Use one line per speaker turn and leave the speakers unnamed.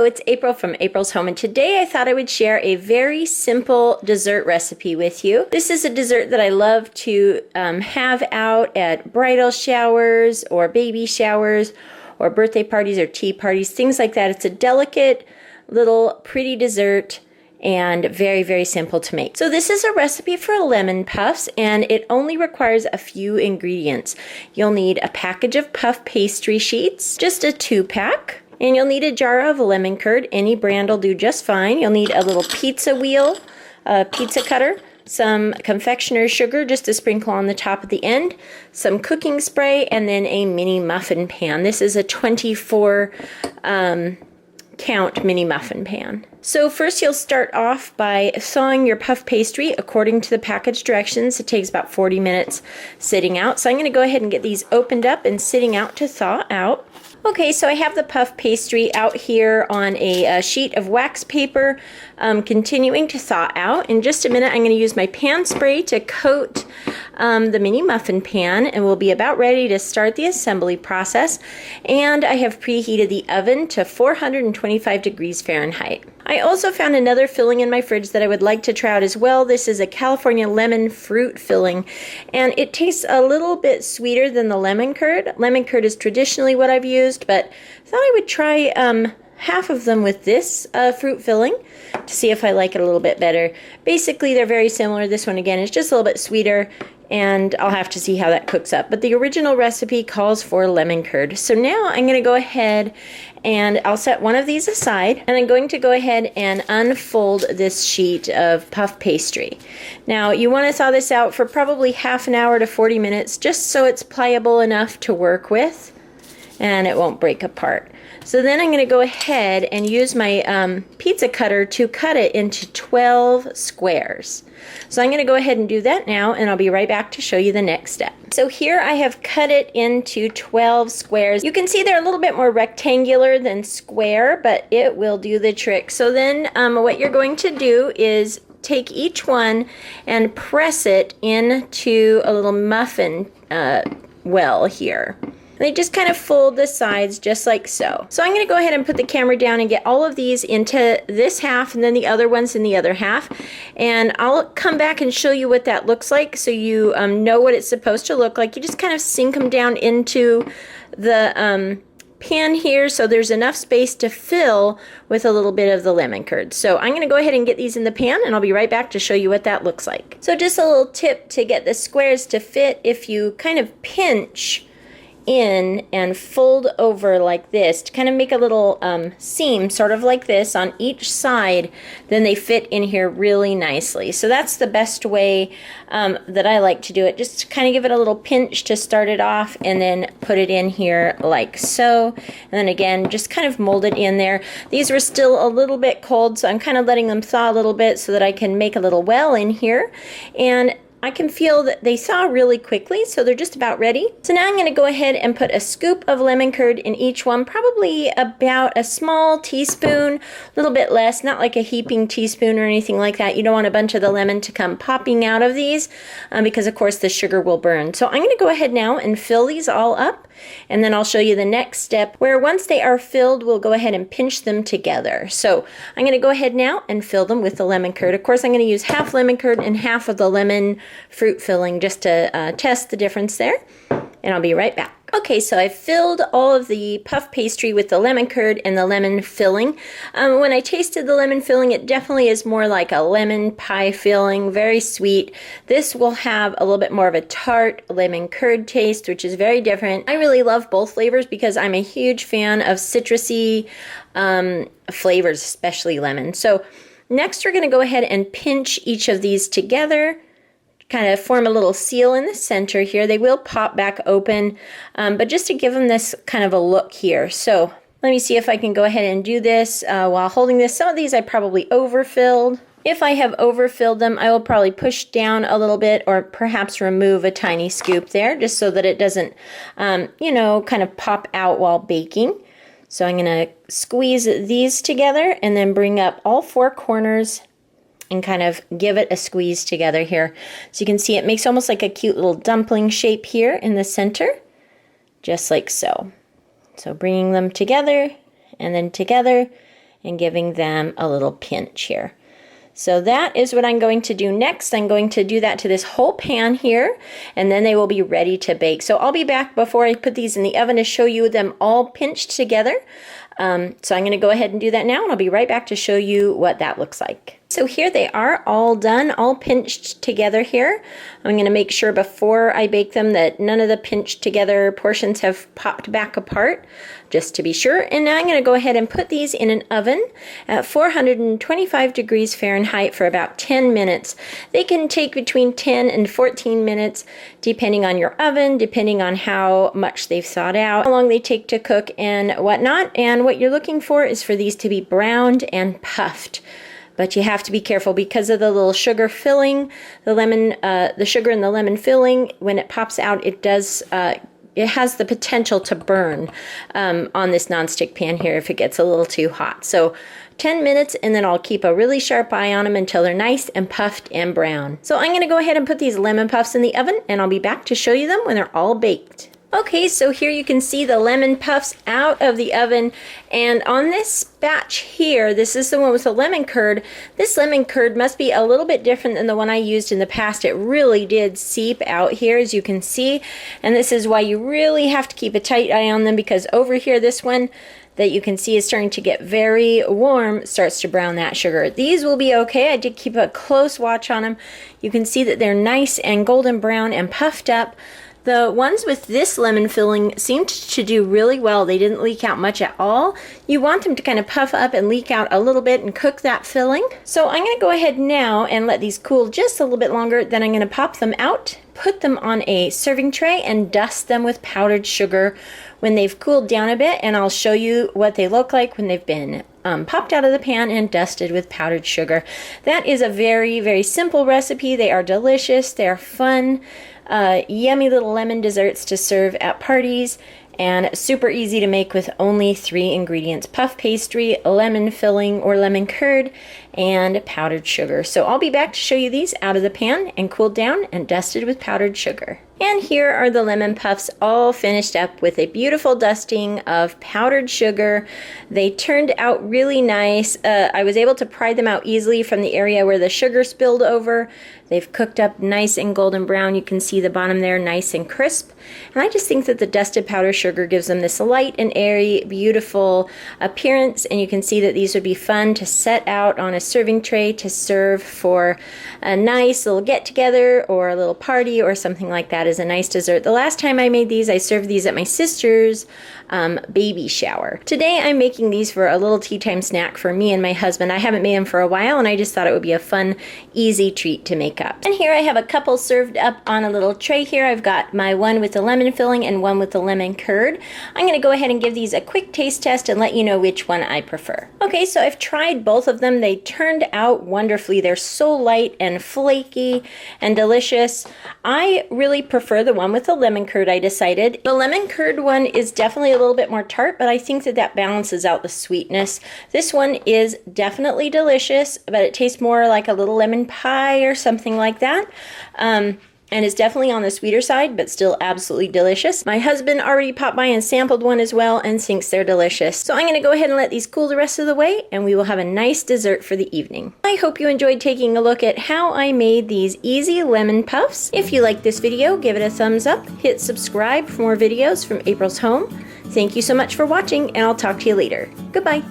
it's April from April's Home, and today I thought I would share a very simple dessert recipe with you. This is a dessert that I love to have out at bridal showers or baby showers or birthday parties or tea parties, things like that. It's a delicate little pretty dessert and very, very simple to make. So this is a recipe for lemon puffs, and it only requires a few ingredients. You'll need a package of puff pastry sheets, just a 2-pack. And you'll need a jar of lemon curd. Any brand will do just fine. You'll need a little pizza wheel, a pizza cutter, some confectioner's sugar just to sprinkle on the top at the end, some cooking spray, and then a mini muffin pan. This is a 24 count mini muffin pan. So first you'll start off by thawing your puff pastry according to the package directions. It takes about 40 minutes sitting out. So I'm going to go ahead and get these opened up and sitting out to thaw out. Okay, so I have the puff pastry out here on a sheet of wax paper, continuing to thaw out. In just a minute, I'm going to use my pan spray to coat the mini muffin pan, and we'll be about ready to start the assembly process. And I have preheated the oven to 425 degrees Fahrenheit. I also found another filling in my fridge that I would like to try out as well. This is a California lemon fruit filling, and it tastes a little bit sweeter than the lemon curd. Lemon curd is traditionally what I've used, but I thought I would try half of them with this fruit filling to see if I like it a little bit better. Basically, they're very similar. This one, again, is just a little bit sweeter, and I'll have to see how that cooks up. But the original recipe calls for lemon curd. So now I'm going to go ahead and I'll set one of these aside, and I'm going to go ahead and unfold this sheet of puff pastry. Now you want to thaw this out for probably half an hour to 40 minutes just so it's pliable enough to work with and it won't break apart. So then I'm going to go ahead and use my pizza cutter to cut it into 12 squares. So I'm going to go ahead and do that now, and I'll be right back to show you the next step. So here I have cut it into 12 squares. You can see they're a little bit more rectangular than square, but it will do the trick. So then what you're going to do is take each one and press it into a little muffin well here. And they just kind of fold the sides just like so. So I'm going to go ahead and put the camera down and get all of these into this half and then the other ones in the other half. And I'll come back and show you what that looks like so you know what it's supposed to look like. You just kind of sink them down into the pan here so there's enough space to fill with a little bit of the lemon curd. So I'm going to go ahead and get these in the pan, and I'll be right back to show you what that looks like. So just a little tip to get the squares to fit: if you kind of pinch in and fold over like this to kind of make a little seam sort of like this on each side, then they fit in here really nicely. So that's the best way that I like to do it. Just to kind of give it a little pinch to start it off and then put it in here like so. And then again, just kind of mold it in there. These were still a little bit cold, so I'm kind of letting them thaw a little bit so that I can make a little well in here. And I can feel that they thaw really quickly, so they're just about ready. So now I'm going to go ahead and put a scoop of lemon curd in each one, probably about a small teaspoon, a little bit less, not like a heaping teaspoon or anything like that. You don't want a bunch of the lemon to come popping out of these because of course the sugar will burn. So I'm going to go ahead now and fill these all up, and then I'll show you the next step where once they are filled, we'll go ahead and pinch them together. So I'm going to go ahead now and fill them with the lemon curd. Of course, I'm going to use half lemon curd and half of the lemon fruit filling just to test the difference there, and I'll be right back. Okay, so I filled all of the puff pastry with the lemon curd and the lemon filling. When I tasted the lemon filling, it definitely is more like a lemon pie filling, very sweet. This will have a little bit more of a tart lemon curd taste, which is very different. I really love both flavors because I'm a huge fan of citrusy flavors, especially lemon. So next we're going to go ahead and pinch each of these together, kind of form a little seal in the center here. They will pop back open, but just to give them this kind of a look here. So let me see if I can go ahead and do this while holding this. Some of these I probably overfilled. If I have overfilled them, I will probably push down a little bit or perhaps remove a tiny scoop there just so that it doesn't, you know, kind of pop out while baking. So I'm going to squeeze these together and then bring up all four corners and kind of give it a squeeze together here. So you can see it makes almost like a cute little dumpling shape here in the center, just like so. So bringing them together and then together and giving them a little pinch here. So that is what I'm going to do next. I'm going to do that to this whole pan here, and then they will be ready to bake. So I'll be back before I put these in the oven to show you them all pinched together. So I'm going to go ahead and do that now, and I'll be right back to show you what that looks like. So here they are, all done, all pinched together here. I'm going to make sure before I bake them that none of the pinched together portions have popped back apart, just to be sure. And now I'm going to go ahead and put these in an oven at 425 degrees Fahrenheit for about 10 minutes. They can take between 10 and 14 minutes, depending on your oven, depending on how much they've thawed out, how long they take to cook and whatnot. And what you're looking for is for these to be browned and puffed. But you have to be careful because of the little sugar filling, the sugar and the lemon filling. When it pops out, it does. It has the potential to burn on this nonstick pan here if it gets a little too hot. So 10 minutes, and then I'll keep a really sharp eye on them until they're nice and puffed and brown. So I'm going to go ahead and put these lemon puffs in the oven, and I'll be back to show you them when they're all baked. Okay, so here you can see the lemon puffs out of the oven, and on this batch here, this is the one with the lemon curd. This lemon curd must be a little bit different than the one I used in the past. It really did seep out here, as you can see, and this is why you really have to keep a tight eye on them, because over here, this one that you can see is starting to get very warm, starts to brown that sugar. These will be okay. I did keep a close watch on them. You can see that they're nice and golden brown and puffed up. The ones with this lemon filling seemed to do really well. They didn't leak out much at all. You want them to kind of puff up and leak out a little bit and cook that filling. So I'm going to go ahead now and let these cool just a little bit longer. Then I'm going to pop them out, put them on a serving tray, and dust them with powdered sugar when they've cooled down a bit. And I'll show you what they look like when they've been popped out of the pan and dusted with powdered sugar. That is a very, very simple recipe. They are delicious. They are fun. Yummy little lemon desserts to serve at parties, and super easy to make with only 3 ingredients: puff pastry, lemon filling or lemon curd, and powdered sugar. So I'll be back to show you these out of the pan and cooled down and dusted with powdered sugar. And here are the lemon puffs all finished up with a beautiful dusting of powdered sugar. They turned out really nice. I was able to pry them out easily from the area where the sugar spilled over. They've cooked up nice and golden brown. You can see the bottom there nice and crisp. And I just think that the dusted powdered sugar gives them this light and airy, beautiful appearance. And you can see that these would be fun to set out on a serving tray to serve for a nice little get-together or a little party or something like that as a nice dessert. The last time I made these, I served these at my sister's baby shower. Today I'm making these for a little tea time snack for me and my husband. I haven't made them for a while, and I just thought it would be a fun, easy treat to make up. And here I have a couple served up on a little tray here. I've got my one with the lemon filling and one with the lemon curd. I'm going to go ahead and give these a quick taste test and let you know which one I prefer. Okay, so I've tried both of them. They turned out wonderfully. They're so light and flaky and delicious. I really prefer the one with the lemon curd, I decided. The lemon curd one is definitely a little bit more tart, but I think that that balances out the sweetness. This one is definitely delicious, but it tastes more like a little lemon pie or something like that. And it's definitely on the sweeter side, but still absolutely delicious. My husband already popped by and sampled one as well and thinks they're delicious. So I'm going to go ahead and let these cool the rest of the way, and we will have a nice dessert for the evening. I hope you enjoyed taking a look at how I made these easy lemon puffs. If you liked this video, give it a thumbs up, hit subscribe for more videos from April's Home. Thank you so much for watching, and I'll talk to you later. Goodbye.